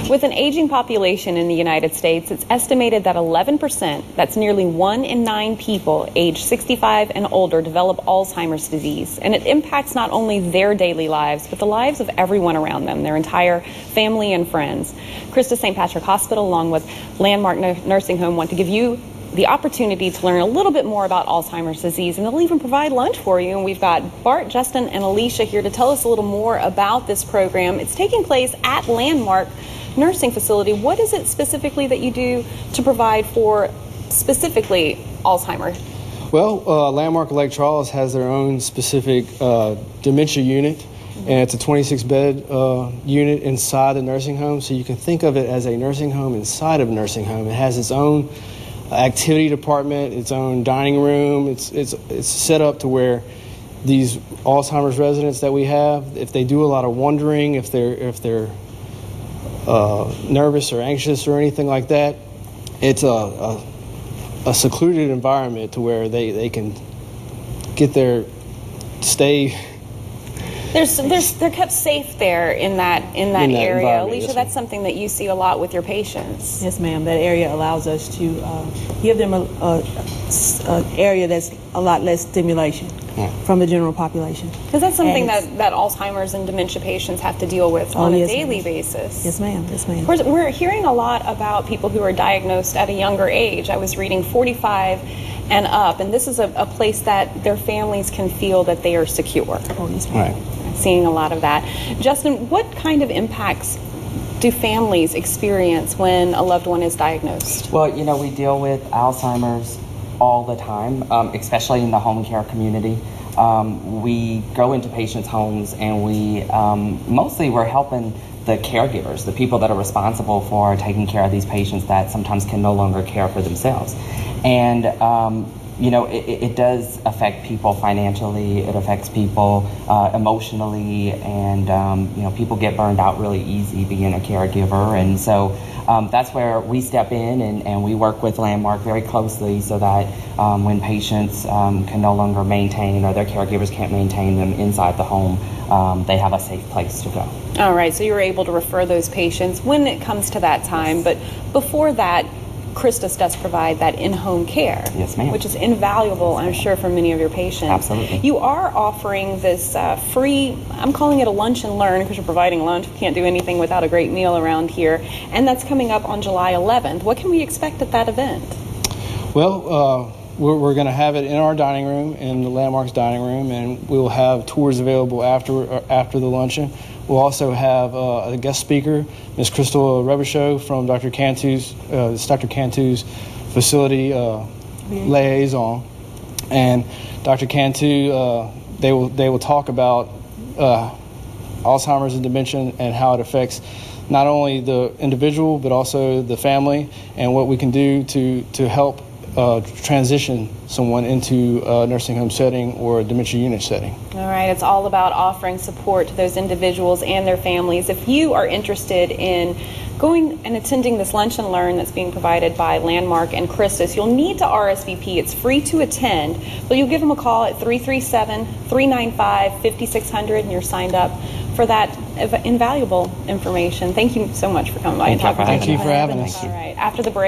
With an aging population in the United States, it's estimated that 11%, that's nearly 1 in 9 people aged 65 and older, develop Alzheimer's disease. And it impacts not only their daily lives, but the lives of everyone around them, their entire family and friends. Christus St. Patrick Hospital, along with Landmark Nursing Home, want to give you the opportunity to learn a little bit more about Alzheimer's disease, and they'll even provide lunch for you. And we've got Bart, Justin, and Alicia here to tell us a little more about this program. It's taking place at Landmark Nursing Facility. What is it specifically that you do to provide for specifically Alzheimer's? Well, Landmark Lake Charles has their own specific dementia unit, and it's a 26-bed unit inside the nursing home. So you can think of it as a nursing home inside of a nursing home. It has its own activity department, its own dining room. It's set up to where these Alzheimer's residents that we have, if they do a lot of wandering, if they're nervous or anxious or anything like that, it's a secluded environment to where they can get their stay. They're kept safe there in that area. Alicia, yes, that's something that you see a lot with your patients. Yes, ma'am. That area allows us to give them an area that's a lot less stimulation from the general population. Because that's something that Alzheimer's and dementia patients have to deal with on a daily basis. Yes, ma'am. Yes, ma'am. Of course, we're hearing a lot about people who are diagnosed at a younger age. I was reading 45 and up, and this is a place that their families can feel that they are secure. Oh, yes, ma'am. Right. Seeing a lot of that. Justin, what kind of impacts do families experience when a loved one is diagnosed? Well, we deal with Alzheimer's all the time, especially in the home care community. We go into patients' homes, and we're helping the caregivers, the people that are responsible for taking care of these patients that sometimes can no longer care for themselves. And it does affect people financially, it affects people emotionally, and people get burned out really easy being a caregiver. And so that's where we step in, and we work with Landmark very closely so that when patients can no longer maintain, or their caregivers can't maintain them inside the home, they have a safe place to go. All right, so you're able to refer those patients when it comes to that time, but before that, Christus does provide that in-home care, yes, ma'am, which is invaluable, I'm sure, for many of your patients. Absolutely. You are offering this free, I'm calling it a lunch and learn, because you're providing lunch. We can't do anything without a great meal around here, and that's coming up on July 11th. What can we expect at that event? Well, we're going to have it in our dining room, in the Landmark's dining room, and we'll have tours available after the luncheon. We'll also have a guest speaker, Ms. Crystal Rebershow from Dr. Cantu's facility liaison, and Dr. Cantu. They will talk about Alzheimer's and dementia and how it affects not only the individual but also the family, and what we can do to help transition someone into a nursing home setting or a dementia unit setting. All right, it's all about offering support to those individuals and their families. If you are interested in going and attending this lunch and learn that's being provided by Landmark and Christus, you'll need to RSVP. It's free to attend, but you'll give them a call at 337-395-5600, and you're signed up for that invaluable information. Thank you so much for coming by and talking to us. Thank you for having us. All right, after the break.